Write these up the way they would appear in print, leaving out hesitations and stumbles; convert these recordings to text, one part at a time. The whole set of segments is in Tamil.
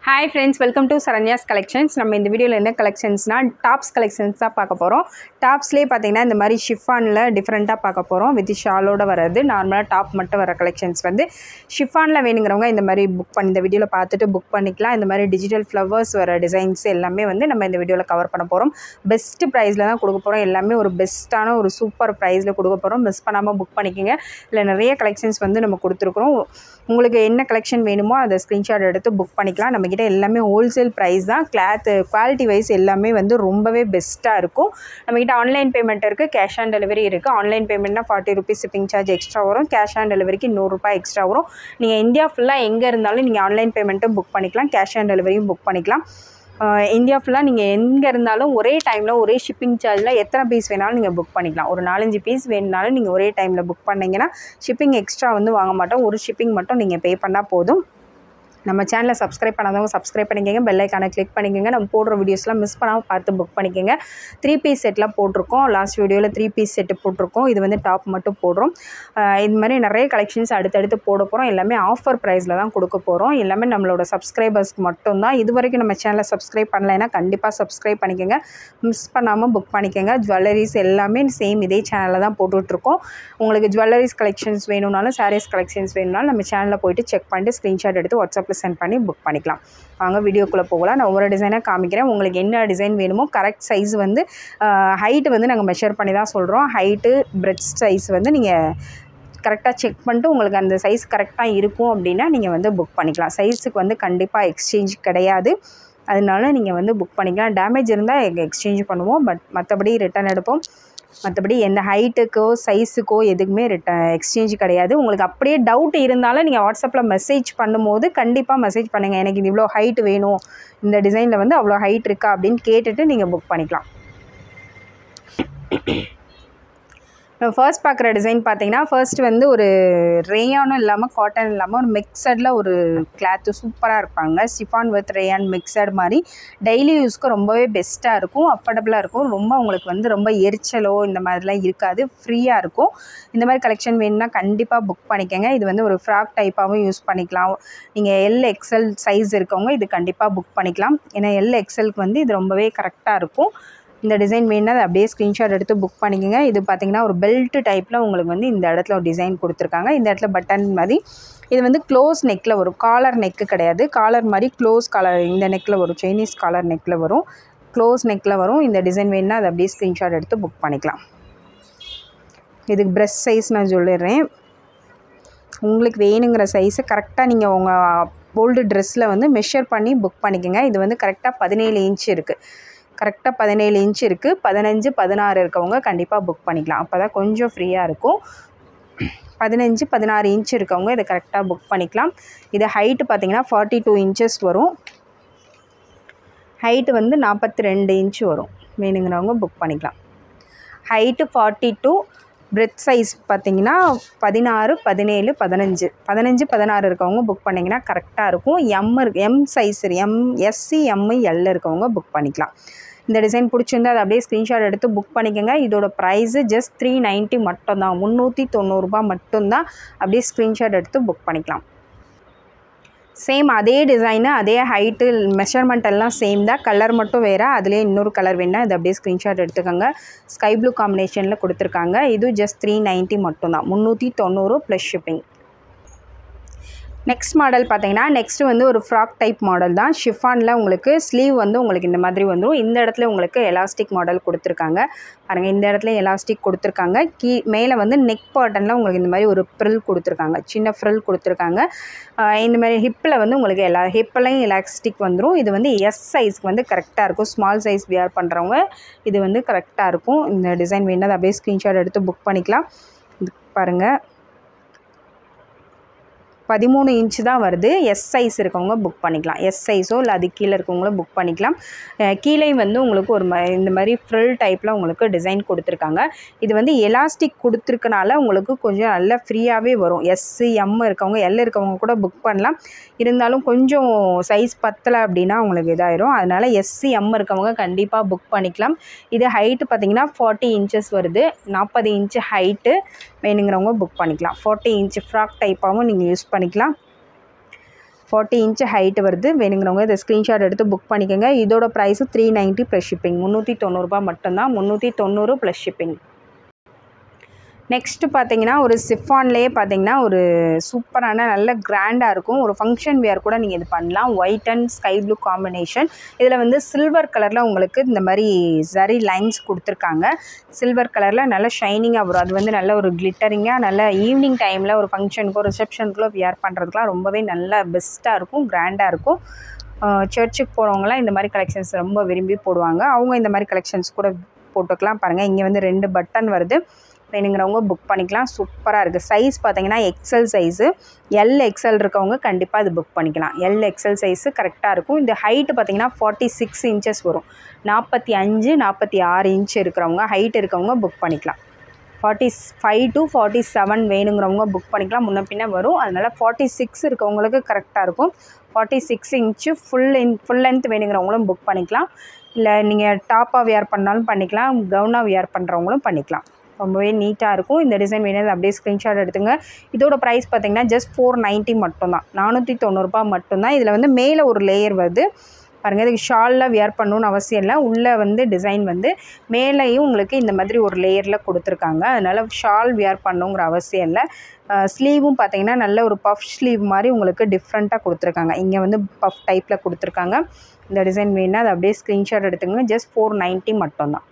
Hi friends, welcome to Saranya's Collections. நம்ம இந்த வீடியோல என்ன கலெக்ஷன்ஸ்னா டாப்ஸ் கலெக்ஷன்ஸ் தான் பார்க்க போறோம். டாப்ஸ்லயே பாத்தீங்கன்னா இந்த மாதிரி ஷிஃபான்ல டிஃபரண்டா பார்க்க போறோம். வித் ஷாலோட வரது நார்மலா டாப் மட்டும் வர கலெக்ஷன்ஸ் வந்து ஷிஃபான்ல வேணும்ங்கறவங்க இந்த மாதிரி புக் பண்ணி இந்த வீடியோல பார்த்துட்டு புக் பண்ணிக்கலாம். இந்த மாதிரி டிஜிட்டல் ஃப்ளவர்ஸ் வர டிசைன்ஸ் எல்லாமே வந்து நம்ம இந்த வீடியோல கவர் பண்ண போறோம். பெஸ்ட் பிரைஸ்ல தான் கொடுக்க போறோம். எல்லாமே ஒரு பெஸ்டான ஒரு சூப்பர் பிரைஸ்ல கொடுக்க போறோம். மிஸ் பண்ணாம புக் பண்ணிக்கங்க. இல்ல நிறைய கலெக்ஷன்ஸ் வந்து நம்ம கொடுத்துருக்கோம். உங்களுக்கு என்ன கலெக்ஷன் வேணுமோ அதை ஸ்கிரீன்ஷாட் எடுத்து புக் பண்ணிக்கலாம். நம்ம கிட்ட எல்லாமே ஹோல்சேல் ப்ரைஸ் தான். கிளாத் குவாலிட்டி வைஸ் எல்லாமே வந்து ரொம்பவே பெஸ்ட்டாக இருக்கும். நம்மக்கிட்ட ஆன்லைன் பேமெண்ட் இருக்குது, கேஷ் ஆன் டெலிவரி இருக்குது. ஆன்லைன் பேமெண்ட்னா 40 rupees ஷிப்பிங் சார்ஜ் எக்ஸ்ட்ரா வரும். கேஷ் ஆன் டெலிவரிக்கு 100 ரூபாய் எக்ஸ்ட்ரா வரும். நீங்கள் இந்தியா ஃபுல்லாக எங்கே இருந்தாலும் நீங்கள் ஆன்லைன் பேமெண்ட்டும் புக் பண்ணிக்கலாம், கேஷ் ஆன் டெலிவரியும் புக் பண்ணிக்கலாம். இந்தியா ஃபுல்லாக நீங்கள் எங்கே இருந்தாலும் ஒரே டைமில் ஒரே ஷிப்பிங் சார்ஜில் எத்தனை பீஸ் வேணாலும் நீங்கள் புக் பண்ணிக்கலாம். ஒரு 4-5 பீஸ் வேணுனாலும் நீங்கள் ஒரே டைமில் புக் பண்ணிங்கன்னா ஷிப்பிங் எக்ஸ்ட்ரா வந்து வாங்க மாட்டோம். ஒரு ஷிப்பிங் மட்டும் நீங்கள் பே பண்ணால் போதும். நம்ம சேனலை சப்ஸ்கிரைப் பண்ணாதவங்க சப்ஸ்கிரைப் பண்ணிக்கோங்க, பெல் ஐக்கானை கிளிக் பண்ணிக்கோங்க. நம்ம போடுற வீடியோஸ்லாம் மிஸ் பண்ணாமல் பார்த்து புக் பண்ணிக்கோங்க. 3 பீஸ் செட்லாம் போட்டிருக்கோம். லாஸ்ட் வீடியோவில் 3 பீஸ் செட்டு போட்டிருக்கோம். இது வந்து டாப் மட்டும் போடுறோம். இது மாதிரி நிறைய கலெக்ஷன்ஸ் அடுத்தடுத்து போட போகிறோம். எல்லாமே ஆஃபர் ப்ரைஸில் தான் கொடுக்க போகிறோம். எல்லாமே நம்மளோட சப்ஸ்கிரைபர்ஸ்க்கு மட்டும்தான். இது வரைக்கும் நம்ம சேனலை சப்ஸ்கிரைப் பண்ணலைன்னா கண்டிப்பாக சப்ஸ்கிரைப் பண்ணிக்கோங்க, மிஸ் பண்ணாமல் புக் பண்ணிக்கோங்க. ஜுவல்லரிஸ் எல்லாமே சேம் இதே சேனலில் தான் போட்டுட்ருக்கோம். உங்களுக்கு ஜுவல்லரிஸ் கலெக்ஷன்ஸ் வேணும்னாலும் சாரீஸ் கலெக்ஷன்ஸ் வேணும்னாலும் நம்ம சேனலில் போய்ட்டு செக் பண்ணிட்டு ஸ்க்ரீன்ஷாட் எடுத்து வாட்ஸ்அப்பில் சென்ட் பண்ணி புக் பண்ணிக்கலாம். வாங்க வீடியோக்குள்ளே போகலாம். நான் ஒவ்வொரு டிசைனாக காமிக்கிறேன். உங்களுக்கு என்ன டிசைன் வேணுமோ கரெக்ட் சைஸ் வந்து ஹைட்டு வந்து நாங்கள் மெஷர் பண்ணி தான் சொல்கிறோம். ஹைட்டு பிரெட்த் சைஸ் வந்து நீங்கள் கரெக்டாக செக் பண்ணிட்டு உங்களுக்கு அந்த சைஸ் கரெக்டாக இருக்கும் அப்படின்னா நீங்கள் வந்து புக் பண்ணிக்கலாம். சைஸுக்கு வந்து கண்டிப்பாக எக்ஸ்சேஞ்ச் கிடையாது. அதனால நீங்கள் வந்து புக் பண்ணிக்கலாம். டேமேஜ் இருந்தால் எக்ஸ்சேஞ்ச் பண்ணுவோம், பட் மற்றபடி ரிட்டன் எடுப்போம். மற்றபடி எந்த ஹைட்டுக்கோ சைஸுக்கோ எதுக்குமே எக்ஸ்சேஞ்ச் கிடையாது. உங்களுக்கு அப்படியே டவுட் இருந்தாலும் நீங்கள் வாட்ஸ்அப்பில் மெசேஜ் பண்ணும்போது கண்டிப்பாக மெசேஜ் பண்ணுங்கள். எனக்கு இது இவ்வளோ ஹைட் வேணும், இந்த டிசைனில் வந்து அவ்வளோ ஹைட் இருக்கா அப்படின்னு கேட்டுட்டு நீங்கள் புக் பண்ணிக்கலாம். ஃபர்ஸ்ட் பார்க்குற டிசைன் பார்த்தீங்கன்னா ஃபர்ஸ்ட் வந்து ஒரு ரேயானும் இல்லாமல் காட்டன் இல்லாமல் ஒரு மிக்சடில் ஒரு கிளாத்து சூப்பராக இருப்பாங்க. ஷிஃபான் வித் ரேயான் மிக்சட் மாதிரி டெய்லி யூஸ்க்கு ரொம்பவே பெஸ்ட்டாக இருக்கும், அஃபர்டபுளாக இருக்கும். ரொம்ப உங்களுக்கு வந்து ரொம்ப எரிச்சலோ இந்த மாதிரிலாம் இருக்காது, ஃப்ரீயாக இருக்கும். இந்த மாதிரி கலெக்ஷன் வேணும்னா கண்டிப்பாக புக் பண்ணிக்கோங்க. இது வந்து ஒரு ஃப்ராக் டைப்பாகவும் யூஸ் பண்ணிக்கலாம். நீங்கள் LXL சைஸ் இருக்கவங்க இது கண்டிப்பாக புக் பண்ணிக்கலாம். ஏன்னா LXLக்கு வந்து இது ரொம்பவே கரெக்டாக இருக்கும். இந்த டிசைன் வேணுன்னா அதை அப்படியே ஸ்க்ரீன்ஷாட் எடுத்து புக் பண்ணிக்கோங்க. இது பார்த்திங்கன்னா ஒரு பெல்ட் டைப்பில் உங்களுக்கு வந்து இந்த இடத்துல ஒரு டிசைன் கொடுத்துருக்காங்க. இந்த இடத்துல பட்டன் மாதிரி இது வந்து க்ளோஸ் நெக்கில் வரும். காலர் நெக்கு கிடையாது, காலர் மாதிரி க்ளோஸ் காலர் இந்த நெக்கில் வரும். சைனீஸ் காலர் நெக்கில் வரும், க்ளோஸ் நெக்கில் வரும். இந்த டிசைன் வேணுன்னா அதை அப்படியே ஸ்க்ரீன்ஷாட் எடுத்து புக் பண்ணிக்கலாம். இதுக்கு ப்ரெஸ் சைஸ் நான் சொல்லிடுறேன். உங்களுக்கு வேணுங்கிற சைஸு கரெக்டாக நீங்கள் உங்கள் ஓல்டு ட்ரெஸ்ஸில் வந்து மெஷர் பண்ணி புக் பண்ணிக்கோங்க. இது வந்து கரெக்டாக 17 இன்ச் இருக்குது. கரெக்டாக 17 இன்ச் இருக்குது. 15, 16 இருக்கவங்க கண்டிப்பாக புக் பண்ணிக்கலாம். அப்போ தான் கொஞ்சம் ஃப்ரீயாக இருக்கும். 15, 16 இன்ச் இருக்கவங்க இதை கரெக்டாக புக் பண்ணிக்கலாம். இது ஹைட்டு பார்த்திங்கன்னா 42 இன்ச்சஸ் வரும். ஹைட்டு வந்து 42 இன்ச் வரும். வேணுங்கிறவங்க புக் பண்ணிக்கலாம். ஹைட்டு 42, பிரெத் சைஸ் பார்த்திங்கன்னா 16, 17, 15, 16 இருக்கவங்க புக் பண்ணிங்கன்னா கரெக்டாக இருக்கும். M size SC, M, L இருக்கவங்க புக் பண்ணிக்கலாம். இந்த டிசைன் பிடிச்சிருந்தா அதை அப்படியே ஸ்க்ரீன்ஷாட் எடுத்து புக் பண்ணிக்கோங்க. இதோட ப்ரைஸு ஜஸ்ட் 390 மட்டும்தான், 390 ரூபா மட்டும்தான். அப்படியே ஸ்க்ரீன்ஷாட் எடுத்து புக் பண்ணிக்கலாம். சேம் அதே டிசைனு அதே ஹைட்டு மெஷர்மெண்ட் எல்லாம் சேம் தான், கலர் மட்டும் வேறு. அதிலே இன்னொரு கலர் வேணால் இது அப்படியே ஸ்க்ரீன்ஷாட் எடுத்துக்கோங்க. ஸ்கை ப்ளூ காம்பினேஷனில் கொடுத்துருக்காங்க. இது ஜஸ்ட் 390 மட்டும்தான், 390 ப்ளஸ் ஷிப்பிங். நெக்ஸ்ட் மாடல் பார்த்தீங்கன்னா நெக்ஸ்ட்டு வந்து ஒரு ஃப்ராக் டைப் மாடல் தான். ஷிஃபானில் உங்களுக்கு ஸ்லீவ் வந்து உங்களுக்கு இந்த மாதிரி வந்துடும். இந்த இடத்துல உங்களுக்கு எலாஸ்டிக் மாடல் கொடுத்துருக்காங்க. பாருங்கள், இந்த இடத்துல எலாஸ்டிக் கொடுத்துருக்காங்க. மேலே வந்து நெக் பாட்டனில் உங்களுக்கு இந்த மாதிரி ஒரு ஃப்ரில் கொடுத்துருக்காங்க, சின்ன ஃப்ரில் கொடுத்துருக்காங்க. இந்த மாதிரி ஹிப்பில் வந்து உங்களுக்கு ஹிப்பிலையும் எலாஸ்டிக் வந்துடும். இது வந்து S சைஸ்க்கு வந்து கரெக்டாக இருக்கும். ஸ்மால் சைஸ் வியர் பண்ணுறவங்க இது வந்து கரெக்டாக இருக்கும். இந்த டிசைன் வேணுன்னா அப்படியே ஸ்க்ரீன்ஷாட் எடுத்து புக் பண்ணிக்கலாம். இது பாருங்கள், 13 இன்ச்சு தான் வருது. S சைஸ் இருக்கவங்க புக் பண்ணிக்கலாம். S சைஸோ இல்லை அது கீழே இருக்கவங்களும் புக் பண்ணிக்கலாம். கீழே வந்து உங்களுக்கு ஒரு இந்த மாதிரி ஃப்ரில் டைப்பில் உங்களுக்கு டிசைன் கொடுத்துருக்காங்க. இது வந்து எலாஸ்டிக் கொடுத்துருக்கனால உங்களுக்கு கொஞ்சம் நல்லா ஃப்ரீயாகவே வரும். SC, M இருக்கவங்க, L இருக்கவங்க கூட புக் பண்ணலாம். இருந்தாலும் கொஞ்சம் சைஸ் பத்தலை அப்படின்னா உங்களுக்கு இதாயிரும். அதனால் SC, M இருக்கவங்க கண்டிப்பாக புக் பண்ணிக்கலாம். இது ஹைட்டு பார்த்திங்கன்னா 40 இன்ச்சஸ் வருது. 40 இன்ச்சு ஹைட்டு. வேணுங்கிறவங்க புக் பண்ணிக்கலாம். 40 இன்ச்சு ஃப்ராக் டைப்பாகவும் நீங்கள் யூஸ் பண்ணிக்கலாம். 40 இன்ச் ஹைட் வருது. வேணுங்கிறவங்க இதை ஸ்க்ரீன்ஷாட் எடுத்து புக் பண்ணிக்கோங்க. இதோட ப்ரைஸு 390 ப்ளஸ் ஷிப்பிங். 390 மட்டும்தான். 390 ப்ளஸ் ஷிப்பிங். நெக்ஸ்ட்டு பார்த்தீங்கன்னா ஒரு சிஃபான்லேயே பார்த்தீங்கன்னா ஒரு சூப்பரான நல்ல கிராண்டாக இருக்கும். ஒரு ஃபங்க்ஷன் வியர் கூட நீங்கள் இது பண்ணலாம். White and sky blue combination. இதில் வந்து சில்வர் கலரில் உங்களுக்கு இந்த மாதிரி ஜரி லைன்ஸ் கொடுத்துருக்காங்க. சில்வர் கலரில் நல்ல ஷைனிங்காக வரும். அது வந்து நல்ல ஒரு கிளிட்டரிங்காக நல்ல ஈவினிங் டைமில் ஒரு ஃபங்க்ஷனுக்கோ ரிசப்ஷனுக்குள்ளே வியர் பண்ணுறதுக்குலாம் ரொம்பவே நல்ல பெஸ்ட்டாக இருக்கும், கிராண்டாக இருக்கும். சர்ச்சுக்கு போகிறவங்களாம் இந்த மாதிரி கலெக்ஷன்ஸ் ரொம்ப விரும்பி போடுவாங்க. அவங்க இந்த மாதிரி கலெக்ஷன்ஸ் கூட போட்டுக்கலாம். பாருங்கள், இங்கே வந்து 2 பட்டன் வருது. வேணுங்கிறவங்க புக் பண்ணிக்கலாம். சூப்பராக இருக்குது. சைஸ் பார்த்தீங்கன்னா எக்ஸல் சைஸு. எக்ஸல் இருக்கவங்க கண்டிப்பாக இது புக் பண்ணிக்கலாம். எக்ஸல் சைஸு கரெக்டாக இருக்கும். இந்த ஹைட்டு பார்த்தீங்கன்னா 46 இன்ச்சஸ் வரும். 45 46 இன்ச் இருக்கிறவங்க ஹைட் இருக்கவங்க புக் பண்ணிக்கலாம். 45 to 47 வேணுங்கிறவங்க புக் பண்ணிக்கலாம். முன்ன பின்ன வரும். அதனால் 46 இருக்கவங்களுக்கு கரெக்டாக இருக்கும். 46 இன்ச்சு ஃபுல் லென்த் வேணுங்கிறவங்களும் புக் பண்ணிக்கலாம். இல்லை நீங்கள் டாப்பாக வியர் பண்ணாலும் பண்ணிக்கலாம், கவுனாக வியர் பண்ணுறவங்களும் பண்ணிக்கலாம். ரொம்பவே நீட்டாக இருக்கும். இந்த டிசைன் வேணும் அப்படியே ஸ்க்ரீன்ஷாட் எடுத்துங்க. இதோட ப்ரைஸ் பார்த்தீங்கன்னா ஜஸ்ட் 490 மட்டும்தான். 490 மட்டும்தான். இதில் வந்து மேலே ஒரு லேயர் வருது பாருங்கள். இதுக்கு ஷாலில் வியர் பண்ணணுன்னு அவசியம் இல்லை. உள்ளே வந்து டிசைன் வந்து மேலேயும் உங்களுக்கு இந்த மாதிரி ஒரு லேயரில் கொடுத்துருக்காங்க. அதனால் ஷால் வியர் பண்ணணுங்கிற அவசியம் இல்லை. ஸ்லீவும் பார்த்தீங்கன்னா நல்ல ஒரு பஃப் ஸ்லீவ் மாதிரி உங்களுக்கு டிஃப்ரெண்ட்டாக கொடுத்துருக்காங்க. இங்கே வந்து பஃப் டைப்பில் கொடுத்துருக்காங்க. இந்த டிசைன் வேணுன்னா அதை அப்படியே ஸ்க்ரீன்ஷாட் எடுத்துங்க. ஜஸ்ட் 490 மட்டும்தான்.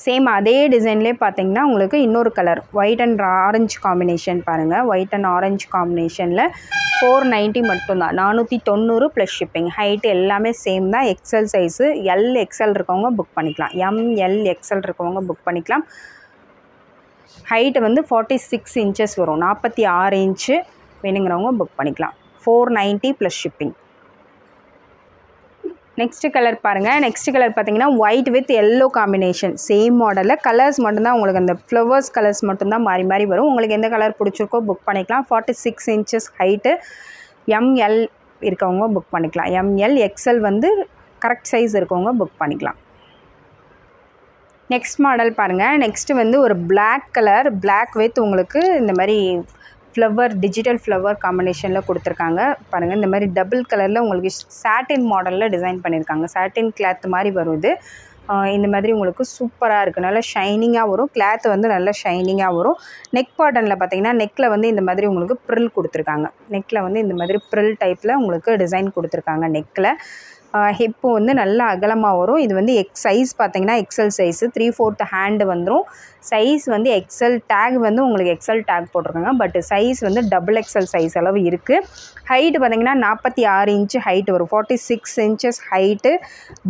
சேம் அதே டிசைன்லேயே பார்த்தீங்கன்னா உங்களுக்கு இன்னொரு colour white and orange combination பாருங்கள். ஒயிட் அண்ட் ஆரஞ்சு காம்பினேஷனில் 490 மட்டும்தான். 490 ப்ளஸ் ஷிப்பிங். ஹைட்டு எல்லாமே சேம் தான். XL size. எக்ஸல் இருக்கவங்க புக் பண்ணிக்கலாம். எக்ஸல் இருக்கவங்க புக் பண்ணிக்கலாம். ஹைட்டு வந்து 46 இன்ச்சஸ் வரும். 46 இன்ச்சு வேணுங்கிறவங்க புக் பண்ணிக்கலாம். 490 ப்ளஸ் ஷிப்பிங். நெக்ஸ்ட்டு கலர் பாருங்கள். நெக்ஸ்ட் கலர் பார்த்தீங்கன்னா white with yellow combination. Same மாடலில் கலர்ஸ் மட்டும்தான் உங்களுக்கு அந்த ஃப்ளவர்ஸ் கலர்ஸ் மட்டும்தான் மாறி மாறி வரும். உங்களுக்கு எந்த கலர் பிடிச்சிருக்கோ புக் பண்ணிக்கலாம். 46 இன்ச்சஸ் ஹைட்டு. எல் இருக்கவங்க புக் பண்ணிக்கலாம். எக்ஸல் வந்து கரெக்ட் சைஸ் இருக்கவங்க புக் பண்ணிக்கலாம். நெக்ஸ்ட் மாடல் பாருங்கள். நெக்ஸ்ட்டு வந்து ஒரு பிளாக் கலர். பிளாக் வித் உங்களுக்கு இந்த மாதிரி ஃப்ளவர் டிஜிட்டல் ஃப்ளவர் காம்பினேஷனில் கொடுத்துருக்காங்க பாருங்கள். இந்த மாதிரி டபுள் கலரில் உங்களுக்கு சாட்டின் மாடலில் டிசைன் பண்ணியிருக்காங்க. சாட்டின் கிளாத் மாதிரி வருது. இந்த மாதிரி உங்களுக்கு சூப்பராக இருக்குது. நல்லா ஷைனிங்காக வரும். கிளாத் வந்து நல்லா ஷைனிங்காக வரும். நெக் பாட்டனில் பார்த்தீங்கன்னா நெக்கில் வந்து இந்த மாதிரி உங்களுக்கு ப்ரில் கொடுத்துருக்காங்க. நெக்கில் வந்து இந்த மாதிரி ப்ரில் டைப்பில் உங்களுக்கு டிசைன் கொடுத்துருக்காங்க நெக்கில். ஹிப்பு வந்து நல்லா அகலமாக வரும். இது வந்து சைஸ் பார்த்தீங்கன்னா எக்ஸல் சைஸு. 3/4 ஹேண்டு வந்துடும். சைஸ் வந்து எக்ஸல் டேக் வந்து உங்களுக்கு எக்ஸல் டேக் போட்டிருக்காங்க. பட் சைஸ் வந்து எக்ஸல் சைஸ் அளவு இருக்குது. ஹைட்டு பார்த்தீங்கன்னா 46 இன்ச்சு ஹைட்டு வரும். 46 இன்ச்சஸ் ஹைட்டு.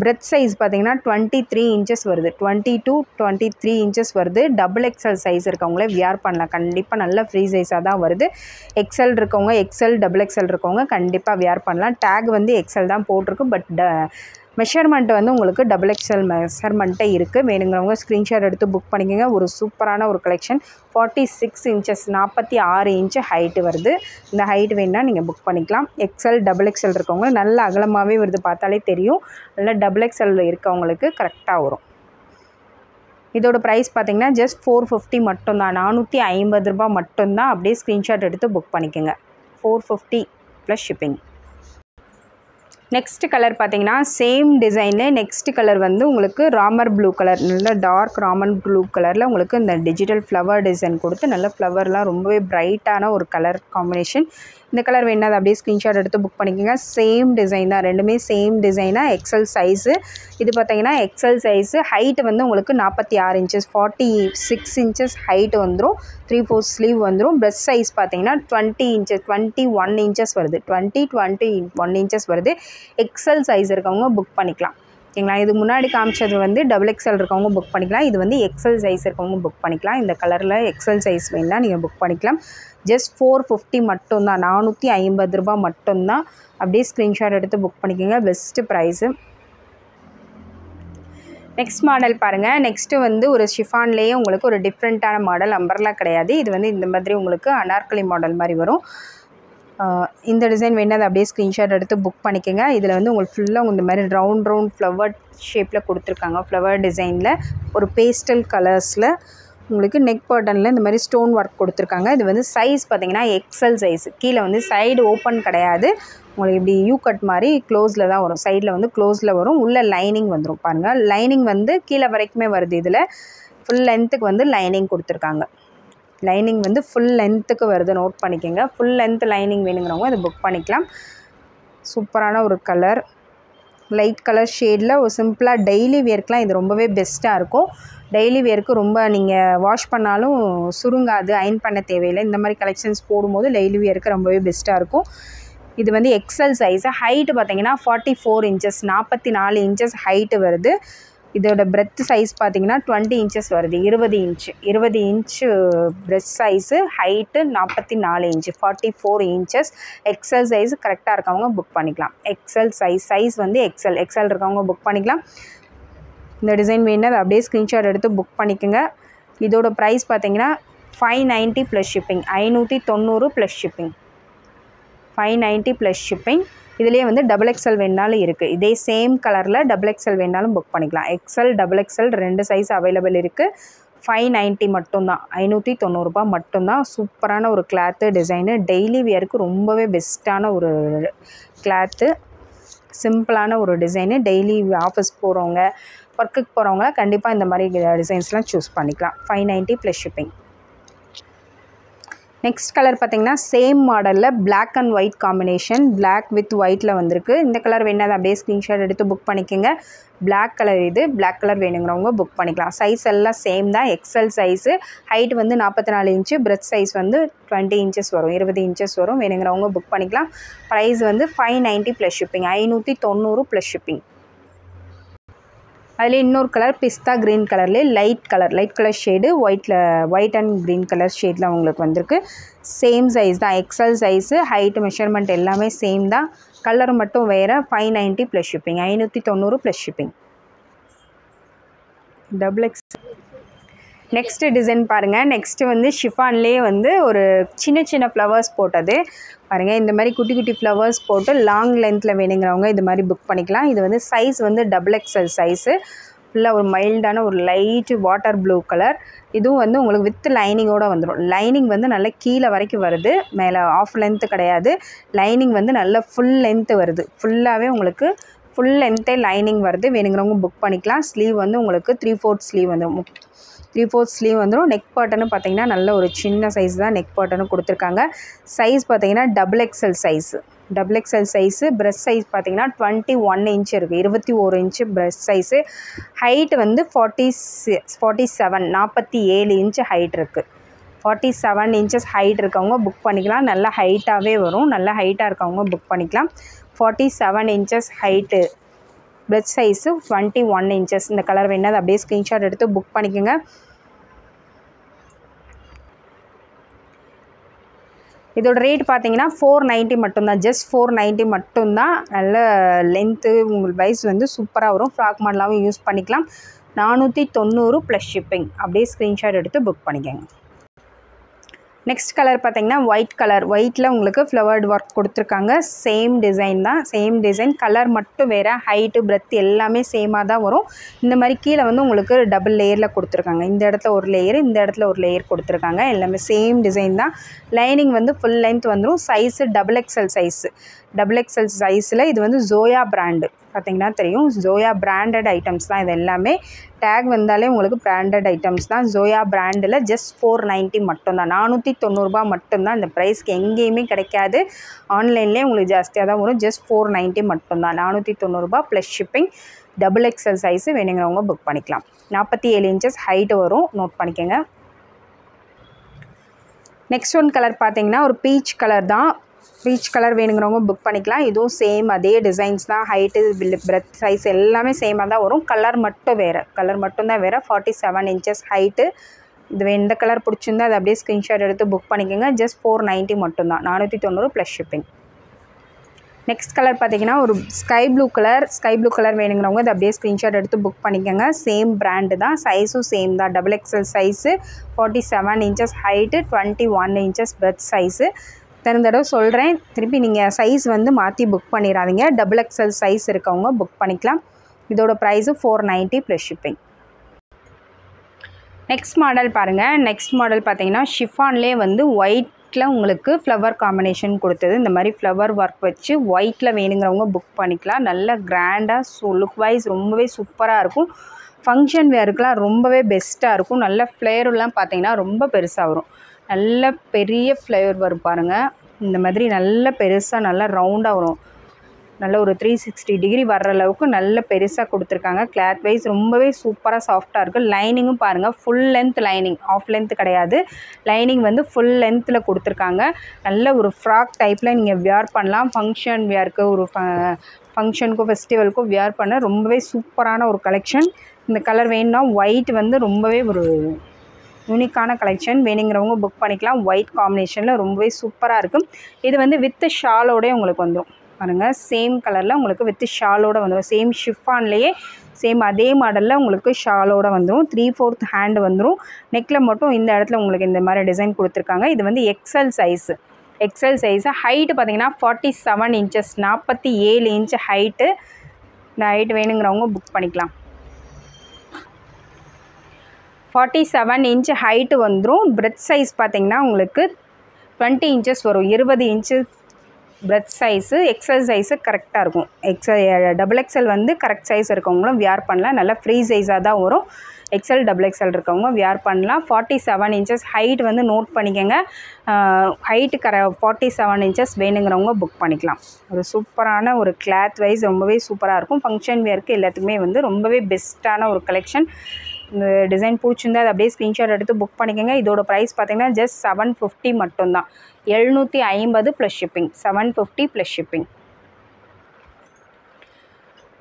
பிரெத் சைஸ் பார்த்தீங்கன்னா 23 இன்ச்சஸ் வருது. 20 to 23 இன்ச்சஸ் வருது. எக்ஸல் சைஸ் இருக்கவங்களே வியர் பண்ணலாம். கண்டிப்பாக நல்ல ஃப்ரீ சைஸாக தான் வருது. எக்ஸல் இருக்கவங்க எக்ஸல் இருக்கவங்க கண்டிப்பாக வியர் பண்ணலாம். டேக் வந்து எக்ஸல் தான் போட்டிருக்கு. பட் மெஷர்மெண்ட் வந்து உங்களுக்கு எக்ஸல் மெஷர்மெண்ட்டே இருக்குது. வேணுங்கிறவங்க ஸ்க்ரீன்ஷாட் எடுத்து புக் பண்ணிக்கோங்க. ஒரு சூப்பரான ஒரு கலெக்ஷன். 46 இன்ச்சஸ் 46 இன்ச்சு ஹைட்டு வருது. இந்த ஹைட் வேணுன்னா நீங்கள் புக் பண்ணிக்கலாம். எக்ஸல் இருக்கவங்க நல்ல அகலமாகவே வருது. பார்த்தாலே தெரியும். நல்ல எக்ஸல் இருக்கவங்களுக்கு கரெக்டாக வரும். இதோட ப்ரைஸ் பார்த்தீங்கன்னா ஜஸ்ட் 450 மட்டும்தான். 450 மட்டும்தான். அப்படியே ஸ்க்ரீன்ஷாட் எடுத்து புக் பண்ணிக்கோங்க. 450 ப்ளஸ் ஷிப்பிங். நெக்ஸ்ட் கலர் பார்த்தீங்கன்னா சேம் டிசைனில் நெக்ஸ்ட் கலர் வந்து உங்களுக்கு ராமர் ப்ளூ கலர். நல்ல டார்க் ராமர் ப்ளூ கலரில் உங்களுக்கு இந்த டிஜிட்டல் ஃப்ளவர் டிசைன் கொடுத்து நல்ல ஃப்ளவர்லாம் ரொம்பவே பிரைட்டான ஒரு கலர் காம்பினேஷன். இந்த கலர் வேணால் அப்படியே ஸ்க்ரீன்ஷாட் எடுத்து புக் பண்ணிக்கோங்க. சேம் டிசைன் தான். ரெண்டுமே சேம் டிசைனாக எக்ஸல் சைஸு. இது பார்த்தீங்கன்னா எக்ஸல் சைஸு. ஹைட்டு வந்து உங்களுக்கு 46 இன்ச்சஸ் 46 இன்ச்சஸ் ஹைட்டு வந்துடும். 3/4 ஸ்லீவ் வந்துடும். ப்ரெஸ்ட் சைஸ் பார்த்தீங்கன்னா 21 இன்ச்சஸ் வருது. 21 இன்ச்சஸ் வருது. எக்ஸல் சைஸ் இருக்கவங்க புக் பண்ணிக்கலாம். ஓகேங்களா. இது முன்னாடி காமிச்சது வந்து எக்ஸல் இருக்கவங்க புக் பண்ணிக்கலாம். இது வந்து எக்ஸல் சைஸ் இருக்கவங்க புக் பண்ணிக்கலாம். இந்த கலரில் எக்ஸல் சைஸ் வேணுன்னா நீங்கள் புக் பண்ணிக்கலாம். ஜஸ்ட் 450 மட்டும்தான். 450 மட்டும்தான். அப்படியே ஸ்க்ரீன்ஷாட் எடுத்து புக் பண்ணிக்கோங்க. Best price. நெக்ஸ்ட் மாடல் பாருங்கள். நெக்ஸ்ட்டு வந்து ஒரு ஷிஃபான்லேயே உங்களுக்கு ஒரு டிஃப்ரெண்ட்டான மாடல். அம்பர்லா கிடையாது. இது வந்து இந்த மாதிரி உங்களுக்கு அனார்கலி மாடல் மாதிரி வரும். இந்த டிசைன் வேணால் அப்படியே ஸ்க்ரீன்ஷாட் எடுத்து புக் பண்ணிக்கோங்க. இதில் வந்து உங்களுக்கு ஃபுல்லாக இந்த மாதிரி ரவுண்ட் ஃப்ளவர் ஷேப்பில் கொடுத்துருக்காங்க. ஃப்ளவர் டிசைனில் ஒரு பேஸ்டல் கலர்ஸில் உங்களுக்கு நெக் பட்டனில் இந்த மாதிரி ஸ்டோன் ஒர்க் கொடுத்துருக்காங்க. இது வந்து சைஸ் பார்த்திங்கன்னா எக்ஸல் சைஸ். கீழே வந்து சைடு ஓப்பன் கிடையாது, உங்களுக்கு இப்படி யூ கட் மாதிரி க்ளோஸில் தான் வரும். சைடில் வந்து க்ளோஸில் வரும், உள்ள லைனிங் வந்துடும். பாருங்கள், லைனிங் வந்து கீழே வரைக்குமே வருது. இதில் ஃபுல் லென்த்துக்கு வந்து லைனிங் கொடுத்துருக்காங்க. லைனிங் வந்து ஃபுல் லென்த்துக்கு வருது, நோட் பண்ணிக்கோங்க. ஃபுல் லென்த் லைனிங் வேணுங்கிறவங்க இது புக் பண்ணிக்கலாம். சூப்பரான ஒரு கலர், லைட் கலர் ஷேடில் ஒரு சிம்பிளாக டெய்லி வேர்க்கெலாம் இது ரொம்பவே பெஸ்ட்டாக இருக்கும். டெய்லி வேர்க்கு ரொம்ப நீங்கள் வாஷ் பண்ணாலும் சுருங்காது, அயன் பண்ண தேவையில்லை. இந்த மாதிரி கலெக்ஷன்ஸ் போடும்போது டெய்லி வேர்க்கு ரொம்பவே பெஸ்ட்டாக இருக்கும். இது வந்து எக்ஸல் சைஸு. ஹைட்டு பார்த்திங்கன்னா 44 இன்ச்சஸ், 44 இன்ச்சஸ் ஹைட்டு வருது. இதோட பிரெத் சைஸ் பார்த்திங்கன்னா 20 இன்ச்சஸ் வருது. 20 inch breadth size, height 44 inch, 44 inches. XL size கரெக்டாக இருக்கவங்க புக் பண்ணிக்கலாம். எக்ஸல் சைஸ் வந்து எக்ஸல் இருக்கவங்க புக் பண்ணிக்கலாம். இந்த டிசைன் வேணுன்னா அதை அப்படியே ஸ்க்ரீன்ஷாட் எடுத்து புக் பண்ணிக்கோங்க. இதோட ப்ரைஸ் பார்த்திங்கன்னா 590 plus shipping, 590 plus shipping, 590 plus shipping. இதிலே வந்து XXL வேணாலும் இருக்குது. இதே சேம் கலரில் XXL வேணாலும் புக் பண்ணிக்கலாம். எக்ஸல் XXL 2 சைஸ் அவைலபிள் இருக்குது. 590 மட்டும்தான், 590 மட்டும்தான். சூப்பரான ஒரு கிளாத்து டிசைனு, டெய்லி வியருக்கு ரொம்பவே பெஸ்ட்டான ஒரு கிளாத்து, சிம்பிளான ஒரு டிசைனு. டெய்லி ஆஃபீஸ் போகிறவங்க, ஒர்க்குக்கு போகிறவங்க கண்டிப்பாக இந்த மாதிரி டிசைன்ஸ்லாம் சூஸ் பண்ணிக்கலாம். 590 ப்ளஸ் ஷிப்பிங். நெக்ஸ்ட் கலர் பார்த்திங்கன்னா சேம் மாடலில் black and white combination, black with ஒயிட்டில் வந்திருக்கு. இந்த கலர் வேணால் அப்படியே ஸ்க்ரீன்ஷாட் எடுத்து புக் பண்ணிக்கோங்க. பிளாக் கலர் இது, பிளாக் கலர் வேணுங்கிறவங்க புக் பண்ணிக்கலாம். சைஸ் எல்லாம் சேம் தான், எக்ஸல் சைஸு. ஹைட் வந்து 44 இன்ச்சு, பிரெத் சைஸ் வந்து 20 இன்ச்சஸ் வரும், 20 இன்ச்சஸ் வரும். வேணுங்கிறவங்க புக் பண்ணிக்கலாம். ப்ரைஸ் வந்து 590 ப்ளஸ் ஷிப்பிங், 590 ப்ளஸ் ஷிப்பிங். அதில் இன்னொரு கலர் பிஸ்தா க்ரீன் கலர்லேயே light colour shade, white and green colour ஷேடில் உங்களுக்கு வந்திருக்கு. சேம் சைஸ் தான், எக்ஸல் சைஸு. ஹைட்டு மெஷர்மெண்ட் எல்லாமே சேம் தான், கலர் மட்டும் வேறு. 590 plus shipping, 590 plus shipping. XXL. Next design பாருங்கள். நெக்ஸ்ட்டு வந்து ஷிஃபான்லேயே வந்து ஒரு சின்ன ஃப்ளவர்ஸ் போட்டது பாருங்கள். இந்த மாதிரி குட்டி குட்டி ஃப்ளவர்ஸ் போட்டு லாங் லென்த்தில் வேணுங்கிறவங்க இது மாதிரி புக் பண்ணிக்கலாம். இது வந்து சைஸ் வந்து XXL சைஸு. ஃபுல்லாக ஒரு மைல்டான ஒரு லைட்டு வாட்டர் ப்ளூ கலர். இதுவும் வந்து உங்களுக்கு வித் லைனிங்கோடு வந்துடும். லைனிங் வந்து நல்லா கீழே வரைக்கும் வருது, மேலே ஆஃப் லென்த்து கிடையாது. லைனிங் வந்து நல்லா ஃபுல் லென்த்து வருது. ஃபுல்லாகவே உங்களுக்கு ஃபுல் லென்த்தே லைனிங் வருது. வேணுங்கிறவங்க புக் பண்ணிக்கலாம். ஸ்லீவ் வந்து உங்களுக்கு 3/4 ஸ்லீவ் வந்துடும், 3/4 ஸ்லீவ் வந்துடும். நெக் பாட்டனு பார்த்திங்கன்னா நல்ல ஒரு சின்ன சைஸ் தான் நெக் பாட்டனு கொடுத்துருக்காங்க. சைஸ் பார்த்திங்கன்னா XXL size, XXL size. Breast size பார்த்திங்கன்னா 21 இன்ச் இருக்குது, 21 இன்ச்சு பிரெஸ்ட் சைஸு. ஹைட் வந்து 47 இன்ச்சு ஹைட் இருக்குது. 47 இன்ச்சஸ் ஹைட் இருக்கவங்க புக் பண்ணிக்கலாம். நல்லா ஹைட்டாகவே வரும், நல்லா ஹைட்டாக இருக்கவங்க புக் பண்ணிக்கலாம். 47 inches height, breast size 21 inches. இந்த கலர் வேணால் அப்படியே ஸ்க்ரீன்ஷாட் எடுத்து புக் பண்ணிக்கோங்க. இதோட ரேட் பார்த்தீங்கன்னா 490 மட்டும்தான், ஜஸ்ட் 490 மட்டும்தான். நல்ல லென்த்து உங்களுக்கு வைஸ் வந்து சூப்பராக வரும். ஃப்ராக் மாடலாகவும் யூஸ் பண்ணிக்கலாம். 490 ப்ளஸ் ஷிப்பிங். அப்படியே ஸ்க்ரீன்ஷாட் எடுத்து புக் பண்ணிக்கோங்க. நெக்ஸ்ட் கலர் பார்த்திங்கன்னா ஒயிட் கலர், ஒயிட்டில் உங்களுக்கு ஃப்ளவர்டு ஒர்க் கொடுத்துருக்காங்க. சேம் டிசைன் தான், சேம் டிசைன், கலர் மட்டும் வேறு. ஹைட்டு பிரெத் எல்லாமே சேமாக தான் வரும். இந்த மாதிரி கீழே வந்து உங்களுக்கு டபுள் லேயரில் கொடுத்துருக்காங்க. இந்த இடத்துல ஒரு லேயர், இந்த இடத்துல ஒரு லேயர் கொடுத்துருக்காங்க. எல்லாமே சேம் டிசைன் தான். லைனிங் வந்து ஃபுல் லென்த் வந்துடும். சைஸு XXL சைஸு, XXL சைஸில். இது வந்து ஜோயா பிராண்டு, பார்த்திங்கன்னா தெரியும். ஜோயா பிராண்டட் ஐட்டம்ஸ் தான் இது எல்லாமே. டேக் வந்தாலே உங்களுக்கு பிராண்டட் ஐட்டம்ஸ் தான். ஜோயா பிராண்டில் ஜஸ்ட் 490 மட்டும்தான், 490 மட்டும்தான். இந்த ப்ரைஸ்க்கு எங்கேயுமே கிடைக்காது. ஆன்லைன்லேயே உங்களுக்கு ஜாஸ்தியாக தான் வரும். ஜஸ்ட் 490 மட்டும்தான், 490 ப்ளஸ் ஷிப்பிங். XXL size. வேணுங்கிறவங்க புக் பண்ணிக்கலாம். 47 இன்ச்சஸ் ஹைட்டு வரும், நோட் பண்ணிக்கோங்க. நெக்ஸ்ட் ஒன் கலர் பார்த்திங்கன்னா ஒரு பீச் கலர் தான். பீச் கலர் வேணுங்கிறவங்க புக் பண்ணிக்கலாம். இதுவும் சேம் அதே டிசைன்ஸ் தான். ஹைட்டு பிரெத் சைஸ் எல்லாமே சேமாக தான் வரும். கலர் மட்டும் வேறு, கலர் மட்டும்தான் வேறு. 47 இன்ச்சஸ் ஹைட்டு. இது எந்த கலர் பிடிச்சிருந்தோ அதை அப்படியே ஸ்க்ரீன்ஷாட் எடுத்து புக் பண்ணிக்கோங்க. ஜஸ்ட் 490 மட்டும்தான், 490 ப்ளஸ் ஷிப்பிங். நெக்ஸ்ட் கலர் பார்த்திங்கன்னா ஒரு ஸ்கை ப்ளூ கலர் வேணுங்கிறவங்க அதை அப்படியே ஸ்க்ரீன்ஷாட் எடுத்து புக் பண்ணிக்கோங்க. சேம் பிராண்டு தான், சைஸும் சேம் தான். XXL size, 47 inches height, 21 inches breadth size. தடவை சொல்கிறேன், திருப்பி நீங்கள் சைஸ் வந்து மாற்றி புக் பண்ணிடாதீங்க. XXL சைஸ் இருக்கவங்க புக் பண்ணிக்கலாம். இதோட price 490 plus shipping. Next model பாருங்கள். நெக்ஸ்ட் மாடல் பார்த்தீங்கன்னா ஷிஃபான்லேயே வந்து ஒயிட்டில் உங்களுக்கு ஃப்ளவர் காம்பினேஷன் கொடுத்தது. இந்த மாதிரி ஃப்ளவர் ஒர்க் வச்சு ஒயிட்டில் வேணுங்கிறவங்க புக் பண்ணிக்கலாம். நல்ல கிராண்டாக லுக் வைஸ் ரொம்பவே சூப்பராக இருக்கும். ஃபங்க்ஷன் வேருக்குலாம் ரொம்பவே பெஸ்ட்டாக இருக்கும். நல்ல ஃப்ளேவர்லாம் பார்த்தீங்கன்னா ரொம்ப பெருசாக வரும். நல்ல பெரிய ஃப்ளேவர் வரும் பாருங்கள். இந்த மாதிரி நல்ல பெருசாக நல்லா ரவுண்டாக வரும். நல்ல ஒரு 360 டிகிரி வர்ற அளவுக்கு நல்ல பெருசாக கொடுத்துருக்காங்க. கிளாத் வைஸ் ரொம்பவே சூப்பராக சாஃப்டாக இருக்குது. லைனிங்கும் பாருங்கள், full length lining, half length கிடையாது. லைனிங் வந்து ஃபுல் லென்த்தில் கொடுத்துருக்காங்க. நல்ல ஒரு ஃப்ராக் டைப்பில் நீங்கள் வியர் பண்ணலாம். ஃபங்க்ஷன் வியருக்கு, ஒரு ஃபங்க்ஷனுக்கும் ஃபெஸ்டிவலுக்கும் வியர் பண்ண ரொம்பவே சூப்பரான ஒரு கலெக்ஷன். இந்த கலர் வேணும்னா ஒயிட் வந்து ரொம்பவே ஒரு யூனிக்கான கலெக்ஷன். வேணுங்கிறவங்க புக் பண்ணிக்கலாம். ஒயிட் காம்பினேஷனில் ரொம்பவே சூப்பராக இருக்கும். இது வந்து வித் ஷாலோடய உங்களுக்கு வந்துடும் பாருங்கள். சேம் கலரில் உங்களுக்கு வித் ஷாலோடு வந்துடும். சேம் ஷிஃபான்லேயே சேம் அதே மாடலில் உங்களுக்கு ஷாலோடு வந்துடும். 3/4 ஹேண்டு வந்துடும். நெக்கில் மட்டும் இந்த இடத்துல உங்களுக்கு இந்த மாதிரி டிசைன் கொடுத்துருக்காங்க. இது வந்து XL size. XL size. Height பார்த்தீங்கன்னா 47 இன்ச்சஸ், 47 இன்ச் ஹைட்டு. இந்த ஹைட் வேணுங்கிறவங்க புக் பண்ணிக்கலாம். 47 இன்ச் ஹைட்டு வந்துடும். பிரெத் சைஸ் பார்த்தீங்கன்னா உங்களுக்கு 20 இன்ச்சஸ் வரும். 20 inch breadth size. XL size கரெக்டாக இருக்கும். டபுள் எக்ஸல் வந்து கரெக்ட் சைஸ் இருக்கவங்களும் வியர் பண்ணலாம். நல்லா ஃப்ரீ சைஸாக தான் வரும். எக்ஸல் டபுள் எக்ஸல் இருக்கவங்க வியர் பண்ணலாம். 47 இன்ச்சஸ் ஹைட் வந்து நோட் பண்ணிக்கோங்க. ஹைட்டு 47 இன்ச்சஸ் வேணுங்கிறவங்க புக் பண்ணிக்கலாம். ஒரு சூப்பரான ஒரு கிளாத் வைஸ் ரொம்பவே சூப்பராக இருக்கும். ஃபங்க்ஷன் வியருக்கு எல்லாத்துக்குமே வந்து ரொம்பவே பெஸ்ட்டான ஒரு கலெக்ஷன். இந்த டிசைன் பிடிச்சிருந்தா அது அப்படியே ஸ்க்ரீன்ஷாட் எடுத்து புக் பண்ணிக்கோங்க. இதோட ப்ரைஸ் பார்த்தீங்கன்னா ஜஸ்ட் 750 மட்டும்தான். 750 plus shipping. 750 plus shipping.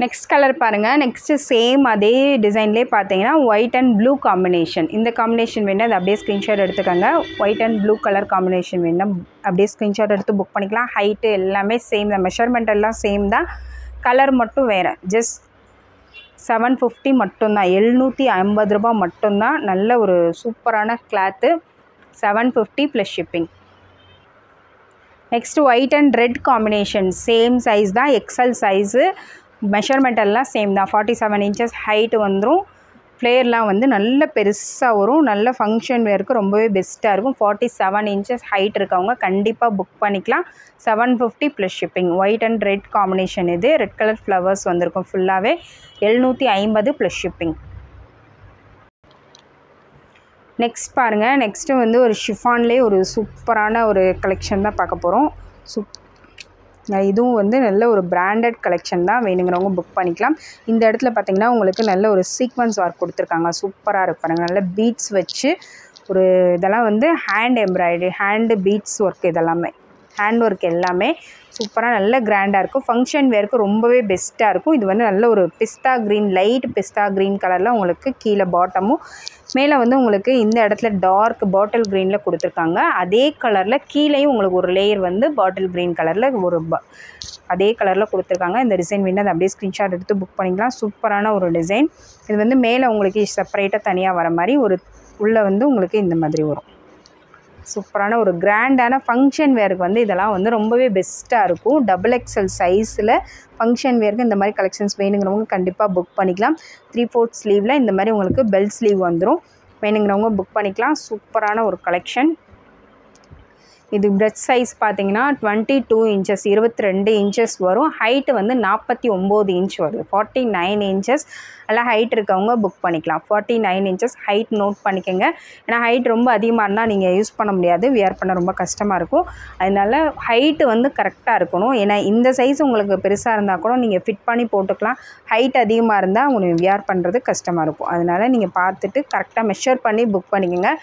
Next colour பாருங்கள். நெக்ஸ்ட்டு சேம் அதே டிசைன்லேயே பார்த்தீங்கன்னா ஒயிட் அண்ட் ப்ளூ காம்பினேஷன். இந்த காம்பினேஷன் வேணால் அது அப்படியே ஸ்க்ரீன்ஷாட் எடுத்துக்கோங்க. White and blue colour combination வேணால் அப்படியே ஸ்க்ரீன்ஷாட் எடுத்து புக் பண்ணிக்கலாம். ஹைட்டு எல்லாமே சேம் தான். மெஷர்மெண்ட் எல்லாம் சேம் தான். கலர் மட்டும் வேறு. ஜஸ்ட் 750 மட்டும்தான். 750 ரூபா மட்டும்தான். நல்ல ஒரு சூப்பரான cloth. 750 plus shipping. Next white and red combination. Same size தான். XL size. மெஷர்மெண்ட் எல்லாம் சேம் தான். 47 இன்ச்சஸ் ஹைட்டு வந்துடும். ஃப்ளேர்லாம் வந்து நல்ல பெருசாக வரும். நல்ல ஃபங்க்ஷன் வேருக்கு ரொம்பவே பெஸ்ட்டாக இருக்கும். 47 இன்ச்சஸ் ஹைட் இருக்கவங்க கண்டிப்பாக புக் பண்ணிக்கலாம். 750 plus shipping. White and red combination. இது ரெட் கலர் ஃப்ளவர்ஸ் வந்திருக்கும் ஃபுல்லாகவே. 750 ப்ளஸ் ஷிப்பிங். நெக்ஸ்ட் பாருங்கள். நெக்ஸ்ட்டு வந்து ஒரு ஷிஃபான்லேயே ஒரு சூப்பரான ஒரு கலெக்ஷன் தான் பார்க்க போகிறோம். இதுவும் வந்து நல்ல ஒரு பிராண்டட் கலெக்ஷன் தான். வேணுங்கிறவங்க புக் பண்ணிக்கலாம். இந்த இடத்துல பார்த்திங்கன்னா உங்களுக்கு நல்ல ஒரு சீக்வன்ஸ் ஒர்க் கொடுத்துருக்காங்க. சூப்பராக இருப்பாங்க. நல்ல பீட்ஸ் வச்சு ஒரு இதெல்லாம் வந்து hand embroidery, hand beads work, இதெல்லாமே ஹேண்ட் ஒர்க் எல்லாமே சூப்பராக நல்ல கிராண்டாக இருக்கும். ஃபங்க்ஷன் வேருக்கு ரொம்பவே பெஸ்ட்டாக இருக்கும். இது வந்து நல்ல ஒரு பிஸ்தா க்ரீன், லைட் பிஸ்தா க்ரீன் கலரில் உங்களுக்கு கீழே பாட்டமும், மேலே வந்து உங்களுக்கு இந்த இடத்துல டார்க் பாட்டில் க்ரீனில் கொடுத்துருக்காங்க. அதே கலரில் கீழேயும் உங்களுக்கு ஒரு லேயர் வந்து பாட்டில் க்ரீன் கலரில் ஒரு அதே கலரில் கொடுத்துருக்காங்க. இந்த டிசைன் வேணும் அதை அப்படியே ஸ்க்ரீன்ஷாட் எடுத்து புக் பண்ணிக்கலாம். சூப்பரான ஒரு டிசைன். இது வந்து மேலே உங்களுக்கு செப்பரேட்டாக தனியாக வர மாதிரி ஒரு உள்ளே வந்து உங்களுக்கு இந்த மாதிரி வரும். சூப்பரான ஒரு கிராண்டான ஃபங்க்ஷன் வேருக்கு வந்து இதெல்லாம் வந்து ரொம்பவே பெஸ்ட்டாக இருக்கும். டபுள் எக்ஸல் சைஸில் ஃபங்க்ஷன் வேருக்கு இந்த மாதிரி கலெக்ஷன்ஸ் வேணுங்கிறவங்க கண்டிப்பாக புக் பண்ணிக்கலாம். 3/4 ஸ்லீவில் இந்த மாதிரி உங்களுக்கு பெல் ஸ்லீவ் வந்துடும். வேணுங்கிறவங்க புக் பண்ணிக்கலாம். சூப்பரான ஒரு கலெக்ஷன். இது பிரெத் சைஸ் பார்த்தீங்கன்னா 22 இன்ச்சஸ், 22 இன்ச்சஸ் வரும். ஹைட்டு வந்து 49 இன்ச் வருது. 49 இன்ச்சஸ் எல்லாம் ஹைட் இருக்கவங்க புக் பண்ணிக்கலாம். 49 இன்ச்சஸ் ஹைட் நோட் பண்ணிக்கோங்க. ஏன்னா ஹைட் ரொம்ப அதிகமாக இருந்தால் நீங்கள் யூஸ் பண்ண முடியாது. வியர் பண்ண ரொம்ப கஷ்டமாக இருக்கும். அதனால ஹைட்டு வந்து கரெக்டாக இருக்கணும். ஏன்னா இந்த சைஸ் உங்களுக்கு பெருசாக இருந்தால் கூட நீங்கள் ஃபிட் பண்ணி போட்டுக்கலாம். ஹைட் அதிகமாக இருந்தால் உங்களுக்கு வியர் பண்ணுறது கஷ்டமாக இருக்கும். அதனால் நீங்கள் பார்த்துட்டு கரெக்டாக மெஷர் பண்ணி புக் பண்ணிக்கோங்க.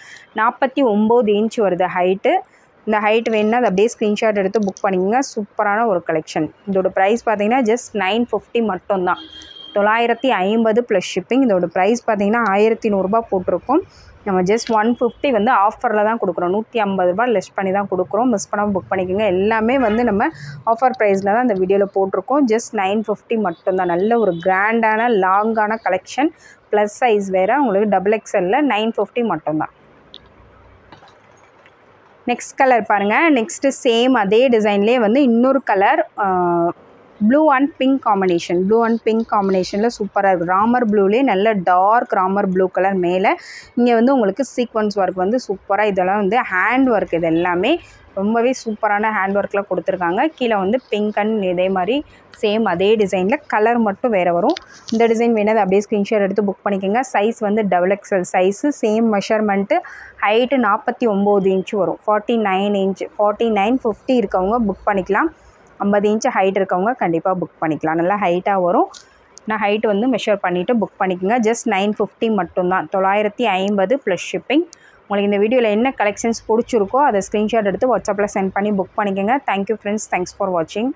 49 இன்ச் வருது ஹைட்டு. இந்த ஹைட் வேணுன்னா அது அப்படியே ஸ்க்ரீன்ஷாட் எடுத்து புக் பண்ணிக்கோங்க. சூப்பரான ஒரு கலெக்ஷன். இதோட ப்ரைஸ் பார்த்தீங்கன்னா ஜஸ்ட் 950 மட்டும்தான். 950 ப்ளஸ் ஷிப்பிங். இதோட ப்ரைஸ் பார்த்தீங்கன்னா 1100 ரூபா போட்டிருக்கோம். நம்ம ஜஸ்ட் 150 வந்து ஆஃபரில் தான் கொடுக்குறோம். 150 ரூபா லெஸ் பண்ணி தான் கொடுக்குறோம். மிஸ் பண்ணாமல் புக் பண்ணிக்கோங்க. எல்லாமே வந்து நம்ம ஆஃபர் ப்ரைஸில் தான் இந்த வீடியோவில் போட்டிருக்கோம். ஜஸ்ட் 950 மட்டும்தான். நல்ல ஒரு கிராண்டான லாங்கான கலெக்ஷன். ப்ளஸ் சைஸ் வேறு உங்களுக்கு டபுள் எக்ஸலில் 950 மட்டும்தான். நெக்ஸ்ட் கலர் பாருங்கள். நெக்ஸ்ட்டு சேம் அதே டிசைன்லேயே வந்து இன்னொரு கலர் ப்ளூ அண்ட் பிங்க் காம்பினேஷனில் சூப்பராக இருக்குது. ராமர் ப்ளூலேயே நல்ல டார்க் ராமர் ப்ளூ கலர். மேலே இங்கே வந்து உங்களுக்கு சீக்வன்ஸ் ஒர்க் வந்து சூப்பராக, இதெல்லாம் வந்து ஹேண்ட் ஒர்க். இது எல்லாமே ரொம்பவே சூப்பரான ஹேண்ட் ஒர்க்கில் கொடுத்துருக்காங்க. கீழே வந்து பிங்க் அண்ட் இதே மாதிரி சேம் அதே டிசைனில் கலர் மட்டும் வேறு வரும். இந்த டிசைன் வேணால் அப்படியே ஸ்க்ரீன்ஷாட் எடுத்து புக் பண்ணிக்கோங்க. சைஸ் வந்து XXL size, same measurement. Height 49 inch வரும். 49 இன்ச்சு 49-50 இருக்கவங்க புக் பண்ணிக்கலாம். 50 இன்ச்சு ஹைட் இருக்கவங்க கண்டிப்பாக புக் பண்ணிக்கலாம். நல்லா ஹைட்டாக வரும். நான் ஹைட்டு வந்து மெஷர் பண்ணிவிட்டு புக் பண்ணிக்கோங்க. ஜஸ்ட் 950 மட்டும்தான், 950 ப்ளஸ் ஷிப்பிங். உங்களுக்கு இந்த வீடியோவில் என்ன கலெக்ஷன்ஸ் பிடிச்சிருக்கோ அதை ஸ்க்ரீன்ஷாட் எடுத்து வாட்ஸ்அப்பில் சென்ட் பண்ணி புக் பண்ணிக்கோங்க. தேங்க்யூ ஃப்ரெண்ட்ஸ், தேங்க்ஸ் ஃபார் வாட்சிங்.